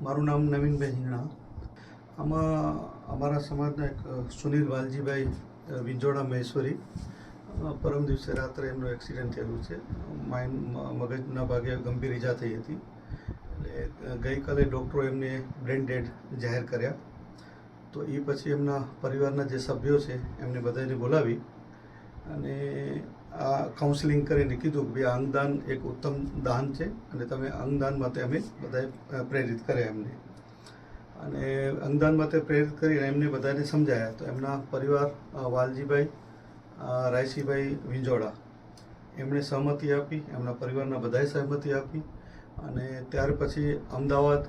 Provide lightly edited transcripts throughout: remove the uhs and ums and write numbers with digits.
મારું નામ નવીનભાઈ હિંગણા. આમાં અમારા સમાજના એક સુનિલ વાલજીભાઈ વિંજોડા મહેશ્વરી, પરમ દિવસે રાત્રે એમનું એક્સિડન્ટ થયેલું છે. મગજના ભાગે ગંભીર ઈજા થઈ હતી. એટલે ગઈકાલે ડૉક્ટરો એમને બ્રેન ડેડ જાહેર કર્યા. તો એ પછી એમના પરિવારના જે સભ્યો છે એમને બધાને બોલાવી અને આ કાઉન્સેલિંગ કરીને કીધું કે ભાઈ અંગદાન એક ઉત્તમ દાન છે અને તમે અંગદાન માટે અમે બધાએ પ્રેરિત કર્યા એમને. અને અંગદાન માટે પ્રેરિત કરીને એમને બધાને સમજાયા. તો એમના પરિવાર વાલજીભાઈ રાયસીભાઈ વિંજોડા એમણે સહમતિ આપી, એમના પરિવારના બધાએ સહમતિ આપી. અને ત્યાર પછી અમદાવાદ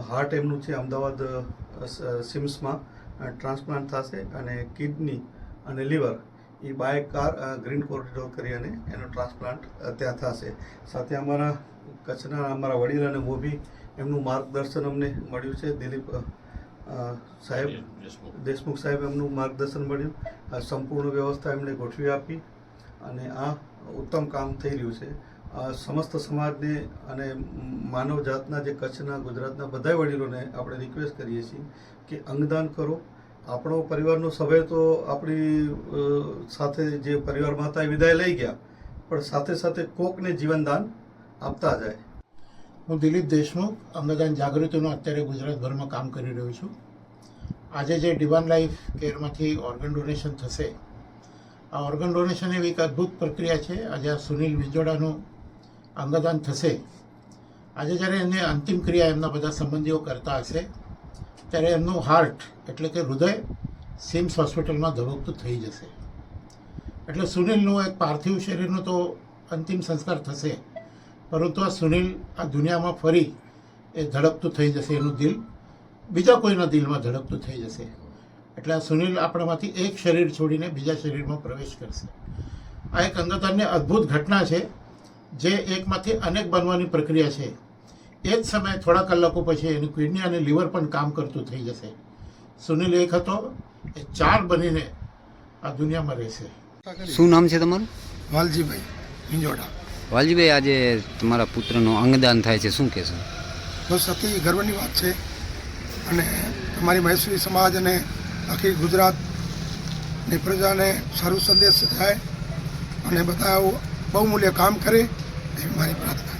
હાર્ટ એમનું છે, અમદાવાદ સિમ્સમાં ટ્રાન્સપ્લાન્ટ થશે અને કિડની અને લીવર એ બાય કાર ગ્રીન કોરિડોર કરી અને એનો ટ્રાન્સપ્લાન્ટ ત્યાં થશે. સાથે અમારા કચ્છના અમારા વડીલ અને મોભી એમનું માર્ગદર્શન અમને મળ્યું છે. દિલીપ સાહેબ દેશમુખ સાહેબ એમનું માર્ગદર્શન મળ્યું. સંપૂર્ણ વ્યવસ્થા એમણે ગોઠવી આપી અને આ ઉત્તમ કામ થઈ રહ્યું છે. સમસ્ત સમાજને અને માનવ જાતના જે કચ્છના ગુજરાતના બધા વડીલોને આપણે રિક્વેસ્ટ કરીએ છીએ કે અંગદાન કરો. આપણો પરિવારનો સભ્ય તો આપણી સાથે જે પરિવારમાં હતા એ વિદાય લઈ ગયા, પણ સાથે સાથે કોકને જીવનદાન આપતા જાય. હું દિલીપ દેશમુખ અંગદાન જાગૃતિનું અત્યારે ગુજરાતભરમાં કામ કરી રહ્યો છું. આજે જે ડિવાઇન લાઈફ કેરમાંથી ઓર્ગન ડોનેશન થશે, આ ઓર્ગન ડોનેશન એવી એક અદ્ભુત પ્રક્રિયા છે. આજે આ સુનિલ વિંજોડાનું અંગદાન થશે. આજે જ્યારે એને અંતિમ ક્રિયા એમના બધા સંબંધીઓ કરતા હશે ત્યારે એમનું હાર્ટ એટલે કે હૃદય સિમ્સ હોસ્પિટલમાં ધબકતું થઈ જશે. એટલે સુનિલનું એક પાર્થિવ શરીરનું તો અંતિમ સંસ્કાર થશે, પરંતુ આ સુનિલ આ દુનિયામાં ફરી એ ધડકતું થઈ જશે. એનું દિલ બીજા કોઈના દિલમાં ધડકતું થઈ જશે. એટલે આ સુનિલ આપણામાંથી એક શરીર છોડીને બીજા શરીરમાં પ્રવેશ કરશે. આ એક અંગદાનની અદ્ભુત ઘટના છે જે એકમાંથી અનેક બનવાની પ્રક્રિયા છે. એ જ સમયે થોડા કલાકો પછી એની કિડની અને લીવર પણ કામ કરતું થઈ જશે. સુનિલ એક હતો, એ 4 બનીને આ દુનિયામાં રહેશે. શું નામ છે તમારું? વાલજીભાઈ વિંજોડા. વાલજીભાઈ, આજે તમારા પુત્રનું અંગદાન થાય છે, શું કહેશો? બસ અતિ ગર્વની વાત છે અને તમારી મહેશ્વરી સમાજ અને આખી ગુજરાતની પ્રજાને સારું સંદેશ થાય અને બધા બહુમૂલ્ય કામ કરે એવી મારી પ્રાર્થના.